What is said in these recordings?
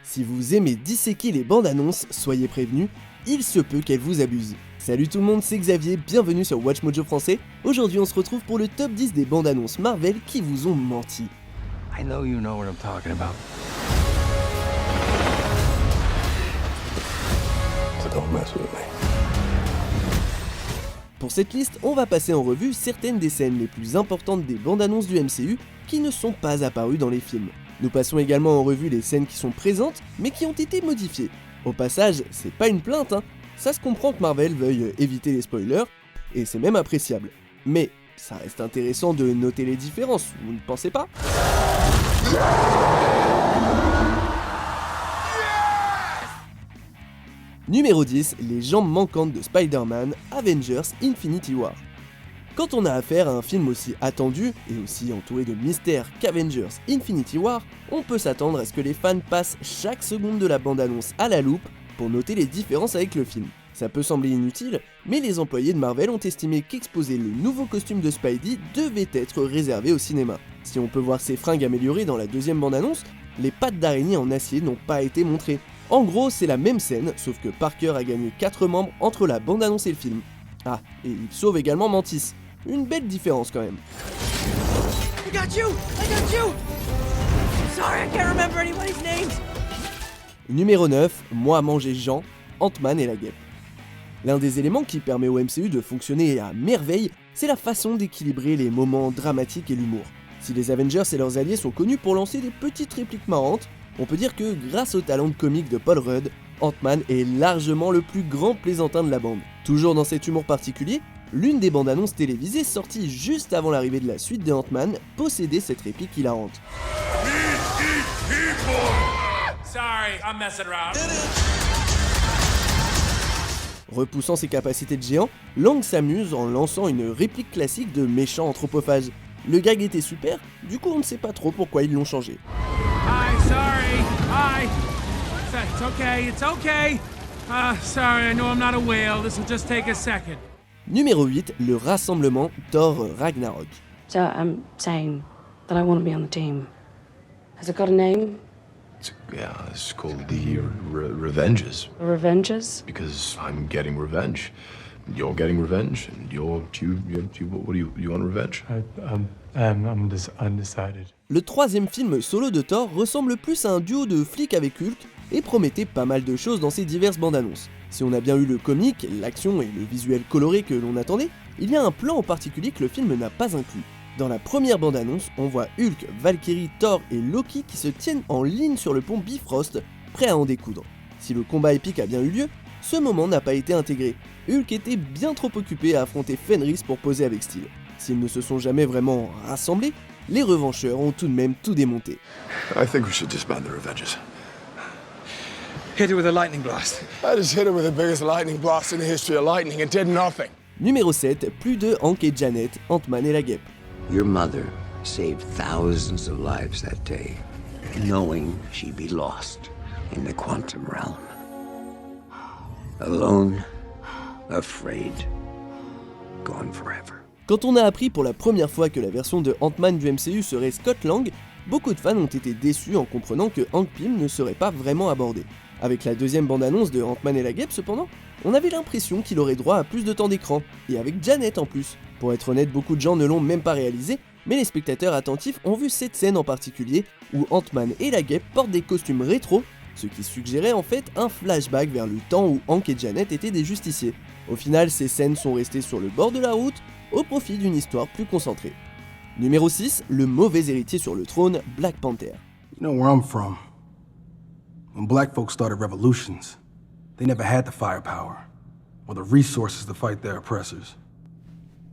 Si vous aimez disséquer les bandes annonces, soyez prévenus, il se peut qu'elles vous abusent. Salut tout le monde, c'est Xavier, bienvenue sur Watch Mojo français. Aujourd'hui on se retrouve pour le top 10 des bandes annonces Marvel qui vous ont menti. I know you know what I'm talking about. So don't mess with me. Pour cette liste, on va passer en revue certaines des scènes les plus importantes des bandes annonces du MCU qui ne sont pas apparues dans les films. Nous passons également en revue les scènes qui sont présentes mais qui ont été modifiées. Au passage, c'est pas une plainte, ça se comprend que Marvel veuille éviter les spoilers, et c'est même appréciable. Mais ça reste intéressant de noter les différences, vous ne pensez pas ? Numéro 10, les jambes manquantes de Spider-Man, Avengers Infinity War. Quand on a affaire à un film aussi attendu et aussi entouré de mystères qu'Avengers Infinity War, on peut s'attendre à ce que les fans passent chaque seconde de la bande-annonce à la loupe pour noter les différences avec le film. Ça peut sembler inutile, mais les employés de Marvel ont estimé qu'exposer le nouveau costume de Spidey devait être réservé au cinéma. Si on peut voir ses fringues améliorées dans la deuxième bande-annonce, les pattes d'araignée en acier n'ont pas été montrées. En gros, c'est la même scène, sauf que Parker a gagné 4 membres entre la bande-annonce et le film. Ah, et il sauve également Mantis. Une belle différence quand même. I got you! Sorry, I can't remember anybody's names! Numéro 9, moi manger Jean, Ant-Man et la guêpe. L'un des éléments qui permet au MCU de fonctionner à merveille, c'est la façon d'équilibrer les moments dramatiques et l'humour. Si les Avengers et leurs alliés sont connus pour lancer des petites répliques marrantes, on peut dire que grâce au talent de comique de Paul Rudd, Ant-Man est largement le plus grand plaisantin de la bande. Toujours dans cet humour particulier, l'une des bandes annonces télévisées sorties juste avant l'arrivée de la suite de Ant-Man possédait cette réplique hilarante. Sorry, I'm messing around. Repoussant ses capacités de géant, Lang s'amuse en lançant une réplique classique de méchant anthropophage. Le gag était super, du coup on ne sait pas trop pourquoi ils l'ont changé. Hi, sorry. Hi. It's okay. Sorry, I know I'm not a whale. This will just take a second. Numéro 8, le rassemblement Thor Ragnarok. So I'm saying that I want to be on the team. Has it got a name? It's called the Revenges. The Revengers? Because I'm getting revenge. You're getting revenge, and what do you want revenge? I'm undecided. Le troisième film solo de Thor ressemble plus à un duo de flics avec Hulk et promettait pas mal de choses dans ses diverses bandes annonces. Si on a bien eu le comique, l'action et le visuel coloré que l'on attendait, il y a un plan en particulier que le film n'a pas inclus. Dans la première bande-annonce, on voit Hulk, Valkyrie, Thor et Loki qui se tiennent en ligne sur le pont Bifrost, prêts à en découdre. Si le combat épique a bien eu lieu, ce moment n'a pas été intégré. Hulk était bien trop occupé à affronter Fenris pour poser avec style. S'ils ne se sont jamais vraiment rassemblés, les revancheurs ont tout de même tout démonté. I think we should disband the Revenges. Hit it with a lightning blast. I just hit him with the biggest lightning blast in the history of lightning and did nothing. Numéro 7, plus de Hank et Janet, Ant-Man et la guêpe. Your mother saved thousands of lives that day, knowing she'd be lost in the quantum realm. Alone, afraid, gone forever. Quand on a appris pour la première fois que la version de Ant-Man du MCU serait Scott Lang, beaucoup de fans ont été déçus en comprenant que Hank Pym ne serait pas vraiment abordé. Avec la deuxième bande-annonce de Ant-Man et la guêpe cependant, on avait l'impression qu'il aurait droit à plus de temps d'écran, et avec Janet en plus. Pour être honnête, beaucoup de gens ne l'ont même pas réalisé, mais les spectateurs attentifs ont vu cette scène en particulier, où Ant-Man et la guêpe portent des costumes rétro, ce qui suggérait en fait un flashback vers le temps où Hank et Janet étaient des justiciers. Au final, ces scènes sont restées sur le bord de la route, au profit d'une histoire plus concentrée. Numéro 6, le mauvais héritier sur le trône, Black Panther. You know where I'm from. When black folks started revolutions, they never had the firepower or the resources to fight their oppressors.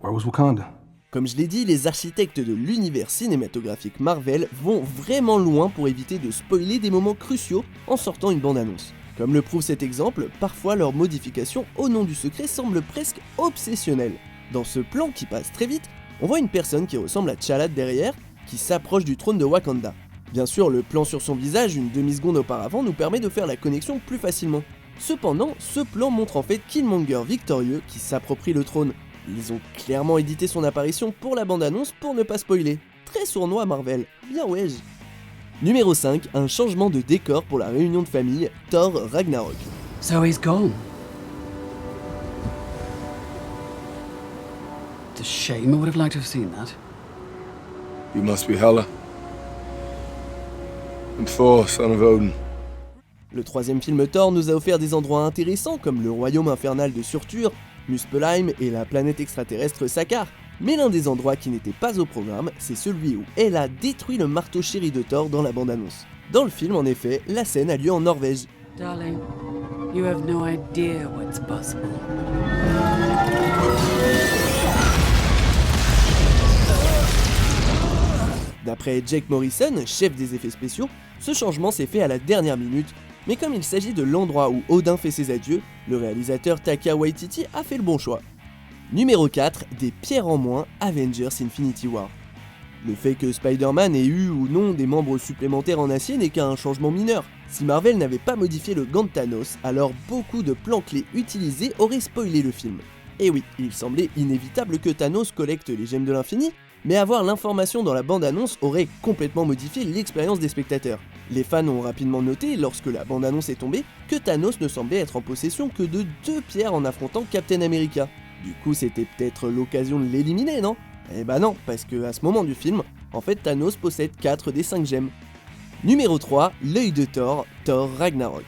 Where was Wakanda? Comme je l'ai dit, les architectes de l'univers cinématographique Marvel vont vraiment loin pour éviter de spoiler des moments cruciaux en sortant une bande-annonce. Comme le prouve cet exemple, parfois leurs modifications au nom du secret semblent presque obsessionnelles. Dans ce plan qui passe très vite, on voit une personne qui ressemble à T'Challa derrière, qui s'approche du trône de Wakanda. Bien sûr, le plan sur son visage une demi-seconde auparavant nous permet de faire la connexion plus facilement. Cependant, ce plan montre en fait Killmonger victorieux qui s'approprie le trône. Ils ont clairement édité son apparition pour la bande-annonce pour ne pas spoiler. Très sournois Marvel, bien ouais. Numéro 5, un changement de décor pour la réunion de famille, Thor Ragnarok. So he's gone. It's a shame. I would have liked to have seen that. You must be Hela. And Thor, son of Odin. Le troisième film Thor nous a offert des endroits intéressants comme le royaume infernal de Surtur, Muspelheim et la planète extraterrestre Sakaar. Mais l'un des endroits qui n'était pas au programme, c'est celui où Hela détruit le marteau chéri de Thor dans la bande-annonce. Dans le film, en effet, la scène a lieu en Norvège. Darling, you have no idea what's possible. D'après Jake Morrison, chef des effets spéciaux, ce changement s'est fait à la dernière minute, mais comme il s'agit de l'endroit où Odin fait ses adieux, le réalisateur Taika Waititi a fait le bon choix. Numéro 4, des pierres en moins, Avengers Infinity War. Le fait que Spider-Man ait eu ou non des membres supplémentaires en acier n'est qu'un changement mineur. Si Marvel n'avait pas modifié le gant de Thanos, alors beaucoup de plans clés utilisés auraient spoilé le film. Et oui, il semblait inévitable que Thanos collecte les gemmes de l'infini, mais avoir l'information dans la bande-annonce aurait complètement modifié l'expérience des spectateurs. Les fans ont rapidement noté, lorsque la bande-annonce est tombée, que Thanos ne semblait être en possession que de 2 pierres en affrontant Captain America. Du coup, c'était peut-être l'occasion de l'éliminer, non ? Eh bah non, parce que à ce moment du film, en fait Thanos possède 4 des 5 gemmes. Numéro 3, l'œil de Thor, Thor Ragnarok.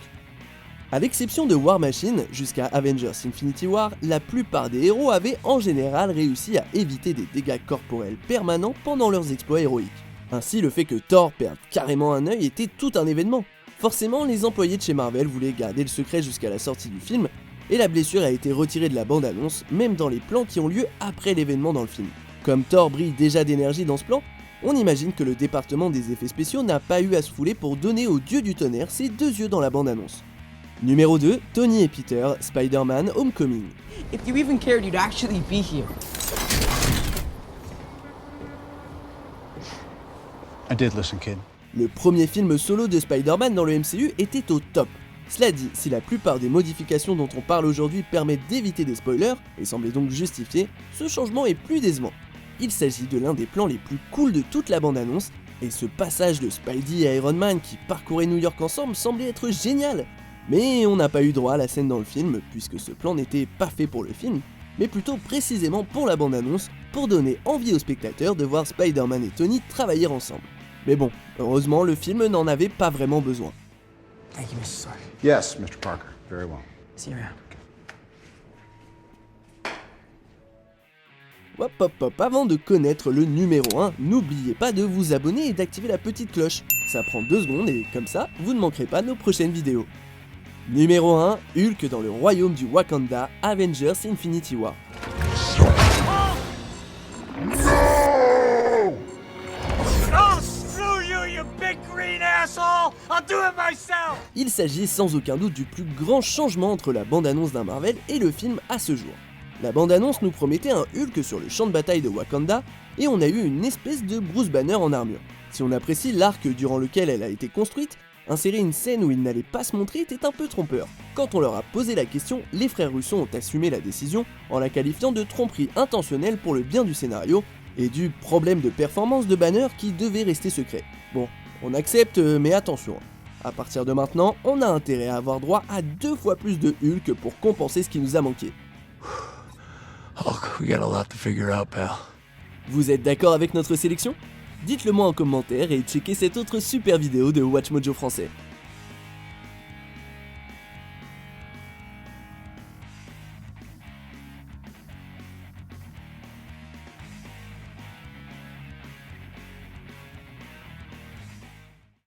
A l'exception de War Machine, jusqu'à Avengers Infinity War, la plupart des héros avaient en général réussi à éviter des dégâts corporels permanents pendant leurs exploits héroïques. Ainsi, le fait que Thor perde carrément un œil était tout un événement. Forcément, les employés de chez Marvel voulaient garder le secret jusqu'à la sortie du film, et la blessure a été retirée de la bande-annonce, même dans les plans qui ont lieu après l'événement dans le film. Comme Thor brille déjà d'énergie dans ce plan, on imagine que le département des effets spéciaux n'a pas eu à se fouler pour donner au dieu du tonnerre ses 2 yeux dans la bande-annonce. Numéro 2, Tony et Peter, Spider-Man Homecoming. If you even cared, you'd actually be here. I did listen, kid. Le premier film solo de Spider-Man dans le MCU était au top. Cela dit, si la plupart des modifications dont on parle aujourd'hui permettent d'éviter des spoilers, et semblaient donc justifiées, ce changement est plus décevant. Il s'agit de l'un des plans les plus cool de toute la bande-annonce, et ce passage de Spidey et Iron Man qui parcouraient New York ensemble semblait être génial. Mais on n'a pas eu droit à la scène dans le film, puisque ce plan n'était pas fait pour le film, mais plutôt précisément pour la bande-annonce, pour donner envie aux spectateurs de voir Spider-Man et Tony travailler ensemble. Mais bon, heureusement, le film n'en avait pas vraiment besoin. Thank you, Mr. Stark. Yes, Mr. Parker. Very well. See you around. Hop hop hop, avant de connaître le numéro 1, n'oubliez pas de vous abonner et d'activer la petite cloche. Ça prend 2 secondes et comme ça, vous ne manquerez pas nos prochaines vidéos. Numéro 1, Hulk dans le royaume du Wakanda, Avengers Infinity War. Il s'agit sans aucun doute du plus grand changement entre la bande-annonce d'un Marvel et le film à ce jour. La bande-annonce nous promettait un Hulk sur le champ de bataille de Wakanda, et on a eu une espèce de Bruce Banner en armure. Si on apprécie l'arc durant lequel elle a été construite, insérer une scène où il n'allait pas se montrer était un peu trompeur. Quand on leur a posé la question, les frères Russo ont assumé la décision en la qualifiant de tromperie intentionnelle pour le bien du scénario et du problème de performance de Banner qui devait rester secret. Bon, on accepte, mais attention, à partir de maintenant, on a intérêt à avoir droit à 2 fois plus de Hulk pour compenser ce qui nous a manqué. Hulk, we got a lot to figure out, pal. Vous êtes d'accord avec notre sélection ? Dites-le moi en commentaire et checkez cette autre super vidéo de WatchMojo français.